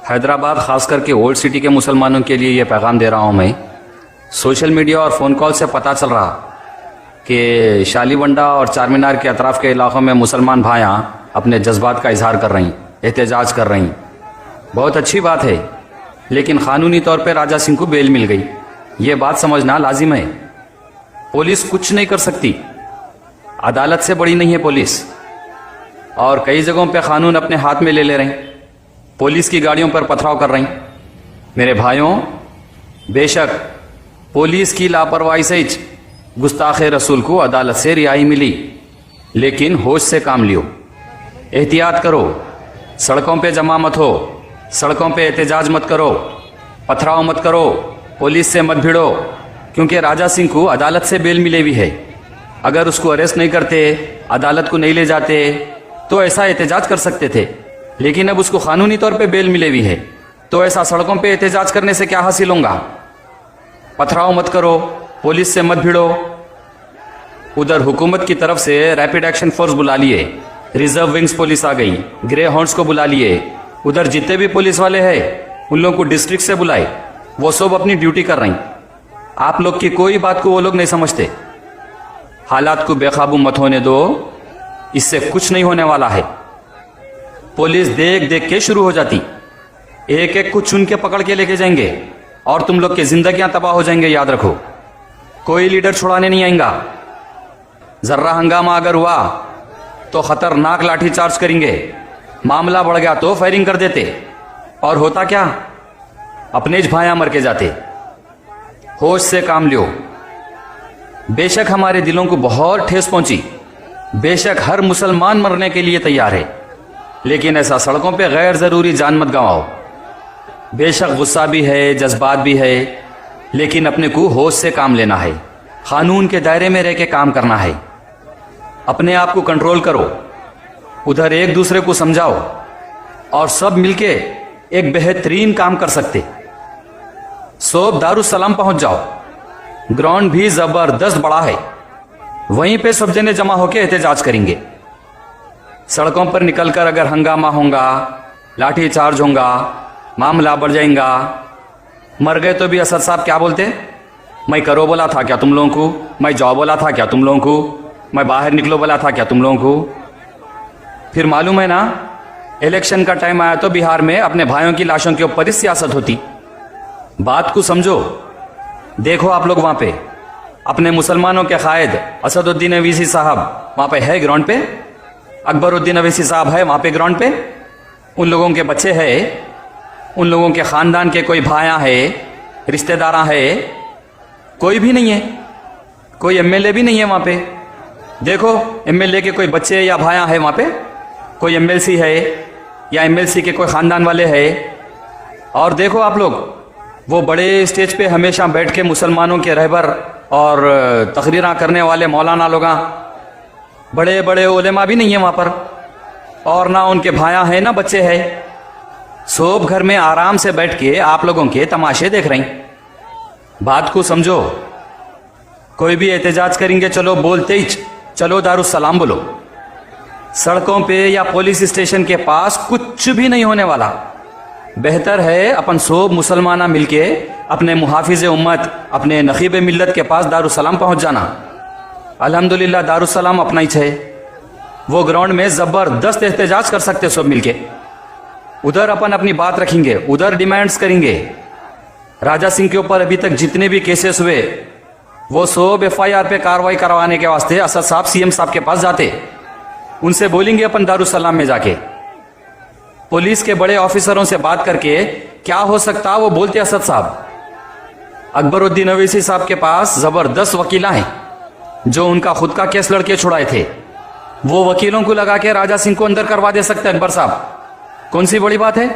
हैदराबाद खास करके old city के मुसलमानों के लिए ये पैगाम दे रहा हूँ मैं। सोशल मीडिया और फ़ोन कॉल से पता चल रहा कि शालीबंडा और चारमीनार के अतराफ़ के इलाक़ों में मुसलमान भाइयाँ अपने जज्बात का इजहार कर रही, एहतजाज कर रही। बहुत अच्छी बात है, लेकिन क़ानूनी तौर पर राजा सिंह को बेल मिल गई, ये बात समझना लाजिम है। पुलिस कुछ नहीं कर सकती, अदालत से बड़ी नहीं है पुलिस, और कई जगहों पे क़ानून अपने हाथ में ले रहे हैं, पुलिस की गाड़ियों पर पथराव कर रही। मेरे भाइयों, बेशक पुलिस की लापरवाही से गुस्ताख रसूल को अदालत से रिहाई मिली, लेकिन होश से काम लियो, एहतियात करो, सड़कों पे जमा मत हो, सड़कों पे एहतजाज मत करो, पथराव मत करो, पुलिस से मत भिड़ो, क्योंकि राजा सिंह को अदालत से बेल मिले हुई है। अगर उसको अरेस्ट नहीं करते, अदालत को नहीं ले जाते, तो ऐसा एहतजाज कर सकते थे, लेकिन अब उसको कानूनी तौर पे बेल मिले हुई है, तो ऐसा सड़कों पे एहतजाज करने से क्या हासिल होगा? पथराव मत करो, पुलिस से मत भिड़ो। उधर हुकूमत की तरफ से रैपिड एक्शन फोर्स बुला लिए, रिजर्व विंग्स पुलिस आ गई, ग्रे हॉर्न्स को बुला लिए, उधर जितने भी पुलिस वाले हैं उन लोगों को डिस्ट्रिक्ट से बुलाए, वो सब अपनी ड्यूटी कर रही। आप लोग की कोई बात को वो लोग नहीं समझते। हालात को बेकाबू मत होने दो, इससे कुछ नहीं होने वाला है। पुलिस देख देख के शुरू हो जाती, एक एक को चुन के पकड़ के लेके जाएंगे और तुम लोग की जिंदगियां तबाह हो जाएंगे। याद रखो, कोई लीडर छुड़ाने नहीं आएगा। जर्रा हंगामा अगर हुआ तो खतरनाक लाठी चार्ज करेंगे, मामला बढ़ गया तो फायरिंग कर देते, और होता क्या, अपने ज भाइयां मर के जाते। होश से काम लियो। बेशक हमारे दिलों को बहुत ठेस पहुंची, बेशक हर मुसलमान मरने के लिए तैयार है, लेकिन ऐसा सड़कों पे गैर जरूरी जान मत गंवाओ। बेशक गुस्सा भी है, जज्बात भी है, लेकिन अपने को होश से काम लेना है, कानून के दायरे में रह के काम करना है। अपने आप को कंट्रोल करो, उधर एक दूसरे को समझाओ, और सब मिलके एक बेहतरीन काम कर सकते। सब दारुसलाम पहुंच जाओ, ग्राउंड भी जबरदस्त बड़ा है, वहीं पे सब जने जमा होकर एहतजाज करेंगे। सड़कों पर निकलकर अगर हंगामा होगा, लाठी चार्ज होगा, मामला बढ़ जाएगा, मर गए तो भी असद साहब क्या बोलते, मैं करो बोला था क्या तुम लोगों को, मैं जाओ बोला था क्या तुम लोगों को, मैं बाहर निकलो बोला था क्या तुम लोगों को। फिर मालूम है ना, इलेक्शन का टाइम आया तो बिहार में अपने भाइयों की लाशों के ऊपर ही सियासत होती। बात को समझो। देखो आप लोग वहां पे अपने मुसलमानों के कायद असदुद्दीन अवैसी साहब वहां पे है ग्राउंड पे, अकबरुद्दीन अवैसी साहब है वहां पे ग्राउंड पे, उन लोगों के बच्चे हैं, उन लोगों के खानदान के कोई भाइयां है, रिश्तेदार है, कोई भी नहीं है, कोई एमएलए भी नहीं है वहां पे। देखो एमएलए के कोई बच्चे या भाइयां है वहां पे, कोई एमएलसी है या एमएलसी के कोई खानदान वाले हैं। और देखो आप लोग, वो बड़े स्टेज पे हमेशा बैठ के मुसलमानों के रहबर और तकरीरा करने वाले मौलाना लोग, बड़े बड़े उलेमा भी नहीं है वहां पर, और ना उनके भाइयां हैं ना बच्चे हैं। सब घर में आराम से बैठ के आप लोगों के तमाशे देख रहे हैं। बात को समझो। कोई भी एहतजाज करेंगे, चलो बोलते ही चलो दारुसलाम बोलो। सड़कों पे या पुलिस स्टेशन के पास कुछ भी नहीं होने वाला। बेहतर है अपन सब मुसलमाना मिलके अपने मुहाफिज उम्मत, अपने नखीब मिल्लत के पास दारुसलाम पहुंच जाना। अल्हम्दुलिल्लाह दारुसलाम अपना ही है, वो ग्राउंड में जबरदस्त एहतजाज कर सकते सब मिलके। उधर अपन अपनी बात रखेंगे, उधर डिमांड्स करेंगे। राजा सिंह के ऊपर अभी तक जितने भी केसेस हुए, वो सब एफआईआर पे कार्रवाई करवाने के वास्ते असद साहब सीएम साहब के पास जाते, उनसे बोलेंगे अपन दारुसलाम में जाके। पुलिस के बड़े ऑफिसरों से बात करके क्या हो सकता, वो बोलते असद साहब। अकबरुद्दीन अवैसी साहब के पास जबरदस्त वकीला हैं, जो उनका खुद का केस लड़के छुड़ाए थे, वो वकीलों को लगा के राजा सिंह को अंदर करवा दे सकते अकबर साहब। कौन सी बड़ी बात है?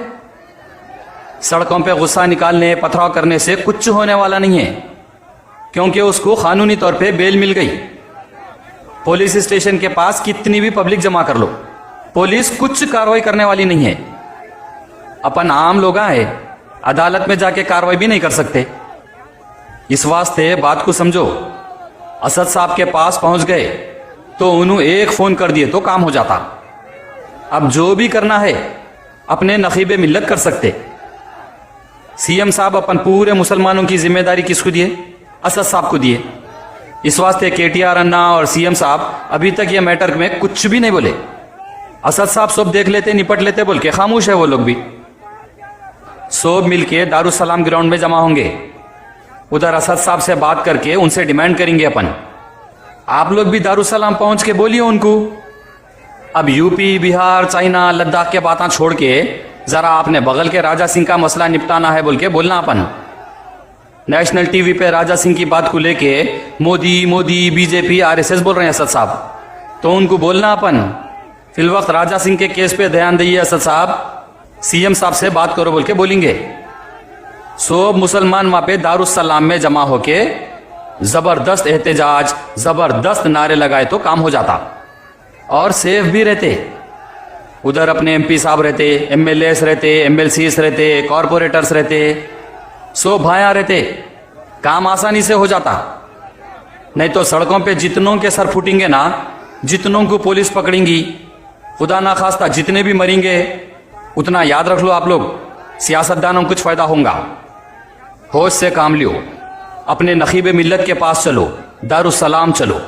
सड़कों पे गुस्सा निकालने, पथराव करने से कुछ होने वाला नहीं है, क्योंकि उसको कानूनी तौर पे बेल मिल गई। पुलिस स्टेशन के पास कितनी भी पब्लिक जमा कर लो, पुलिस कुछ कार्रवाई करने वाली नहीं है। अपन आम लोग हैं, अदालत में जाके कार्रवाई भी नहीं कर सकते। इस वास्ते बात को समझो। असद साहब के पास पहुंच गए तो उन्होंने एक फोन कर दिए तो काम हो जाता। अब जो भी करना है अपने नखीबे मिल्लत कर सकते, सीएम साहब अपन पूरे मुसलमानों की जिम्मेदारी किसको दिए? असद साहब को दिए। इस वास्ते केटीआर अन्ना और सीएम साहब अभी तक ये मैटर में कुछ भी नहीं बोले। असद साहब सब देख लेते, निपट लेते बोल के खामोश है वो लोग भी। सब मिलके दारुसलाम ग्राउंड में जमा होंगे, उधर असद साहब से बात करके उनसे डिमांड करेंगे अपन। आप लोग भी दारुसलाम पहुंच के बोलिए उनको। अब यूपी, बिहार, चाइना, लद्दाख के बातें छोड़ के जरा आपने बगल के राजा सिंह का मसला निपटाना है बोल के बोलना अपन। नेशनल टीवी पे राजा सिंह की बात को लेके मोदी मोदी बीजेपी आरएसएस बोल रहे हैं असद साहब, तो उनको बोलना अपन फिल वक्त राजा सिंह के केस पे ध्यान दिए असद साहब, सीएम साहब से बात करो बोल के बोलेंगे। सब मुसलमान वहां पे दारुसलाम में जमा होके जबरदस्त एहतजाज, जबरदस्त नारे लगाए तो काम हो जाता और सेफ भी रहते। उधर अपने एमपी साहब रहते, एमएलएस रहते, एमएलसीस रहते, कॉरपोरेटर्स रहते, सो भाया रहते, काम आसानी से हो जाता। नहीं तो सड़कों पे जितनों के सर फूटेंगे ना, जितनों को पुलिस पकड़ेंगी, खुदा ना खास्ता जितने भी मरेंगे, उतना याद रख लो आप लोग, सियासतदानों को कुछ फायदा होगा। होश से काम लियो, अपने नखीबे मिल्लत के पास चलो, दारुसलाम चलो।